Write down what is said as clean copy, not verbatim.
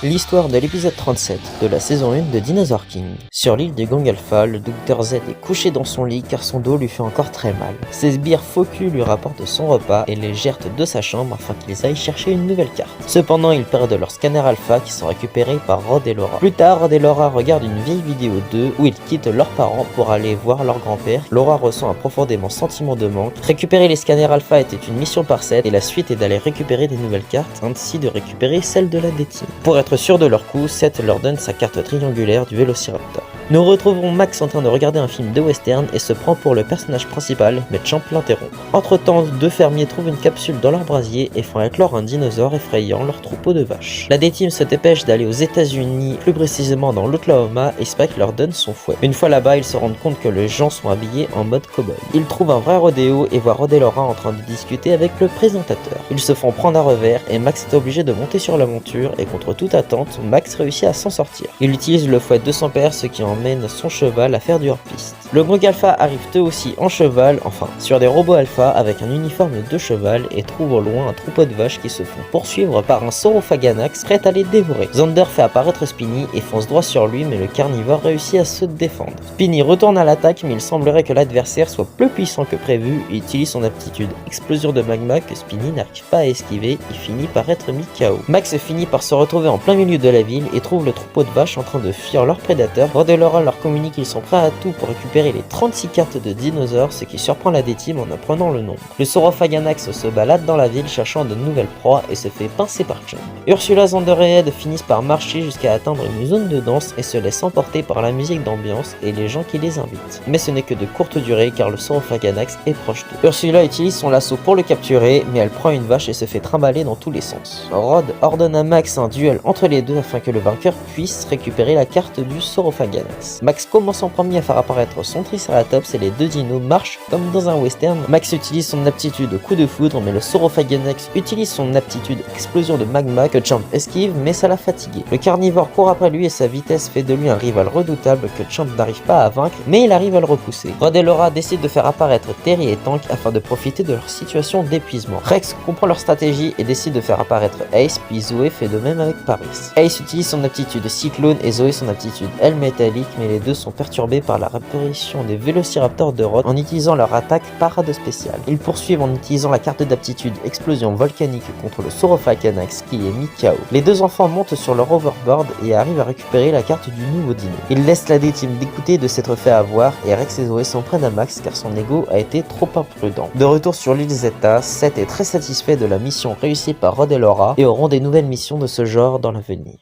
L'histoire de l'épisode 37 de la saison 1 de Dinosaur King. Sur l'île de Gang Alpha, le Dr Z est couché dans son lit car son dos lui fait encore très mal. Ses sbires faux culs lui rapportent son repas et les jettent de sa chambre afin qu'ils aillent chercher une nouvelle carte. Cependant, ils perdent leur scanner alpha qui sont récupérés par Rod et Laura. Plus tard, Rod et Laura regardent une vieille vidéo d'eux où ils quittent leurs parents pour aller voir leur grand-père. Laura ressent un profondément sentiment de manque. Récupérer les scanners alpha était une mission par set et la suite est d'aller récupérer des nouvelles cartes, ainsi de récupérer celle de la D-Team. Pour être sûr de leur coup, Seth leur donne sa carte triangulaire du Vélociraptor. Nous retrouvons Max en train de regarder un film de western et se prend pour le personnage principal, mais Champ l'interrompt. Entre temps, deux fermiers trouvent une capsule dans leur brasier et font éclore un dinosaure effrayant leur troupeau de vaches. La D-Team se dépêche d'aller aux États-Unis, plus précisément dans l'Oklahoma, et Spike leur donne son fouet. Une fois là-bas, ils se rendent compte que les gens sont habillés en mode cow-boy. Ils trouvent un vrai rodéo et voient Rod et Laura en train de discuter avec le présentateur. Ils se font prendre à revers et Max est obligé de monter sur la monture et contre toute attente, Max réussit à s'en sortir. Il utilise le fouet de son père, ce qui emmène son cheval à faire du hors-piste. Le gang alpha arrive eux aussi en cheval, enfin sur des robots alpha avec un uniforme de cheval et trouve au loin un troupeau de vaches qui se font poursuivre par un Saurophaganax prêt à les dévorer. Xander fait apparaître Spinny et fonce droit sur lui, mais le carnivore réussit à se défendre. Spinny retourne à l'attaque, mais il semblerait que l'adversaire soit plus puissant que prévu et utilise son aptitude explosion de magma que Spinny n'arrive pas à esquiver et finit par être mis KO. Max finit par se retrouver en plein milieu de la ville et trouve le troupeau de vaches en train de fuir leurs prédateurs. Rod et Laura leur communiquent qu'ils sont prêts à tout pour récupérer les 36 cartes de dinosaures, ce qui surprend la D-Team en apprenant le nombre. Le Saurophaganax se balade dans la ville cherchant de nouvelles proies et se fait pincer par Chum. Ursula, Xander et Ed finissent par marcher jusqu'à atteindre une zone de danse et se laissent emporter par la musique d'ambiance et les gens qui les invitent. Mais ce n'est que de courte durée car le Saurophaganax est proche d'eux. Ursula utilise son lasso pour le capturer, mais elle prend une vache et se fait trimballer dans tous les sens. Rod ordonne à Max un duel entre les deux afin que le vainqueur puisse récupérer la carte du Saurophaganax. Max commence en premier à faire apparaître son Triceratops et les deux dinos marchent comme dans un western. Max utilise son aptitude coup de foudre, mais le Saurophaganax utilise son aptitude explosion de magma que Champ esquive, mais ça l'a fatigué. Le carnivore court après lui et sa vitesse fait de lui un rival redoutable que Champ n'arrive pas à vaincre, mais il arrive à le repousser. Rod et Laura décident de faire apparaître Terry et Tank afin de profiter de leur situation d'épuisement. Rex comprend leur stratégie et décide de faire apparaître Ace, puis Zoé fait de même avec Paris. Ace utilise son aptitude cyclone et Zoé son aptitude aile métallique, mais les deux sont perturbés par la réapparition des Vélociraptors de Rod en utilisant leur attaque parade spéciale. Ils poursuivent en utilisant la carte d'aptitude explosion volcanique contre le Saurophaganax qui est mis KO. Les deux enfants montent sur leur hoverboard et arrivent à récupérer la carte du nouveau dino. Ils laissent la D-Team dégoûtée de s'être fait avoir et Rex et Zoé s'en prennent à Max car son ego a été trop imprudent. De retour sur l'île Zeta, Seth est très satisfait de la mission réussie par Rod et Laura et auront des nouvelles missions de ce genre dans l'avenir.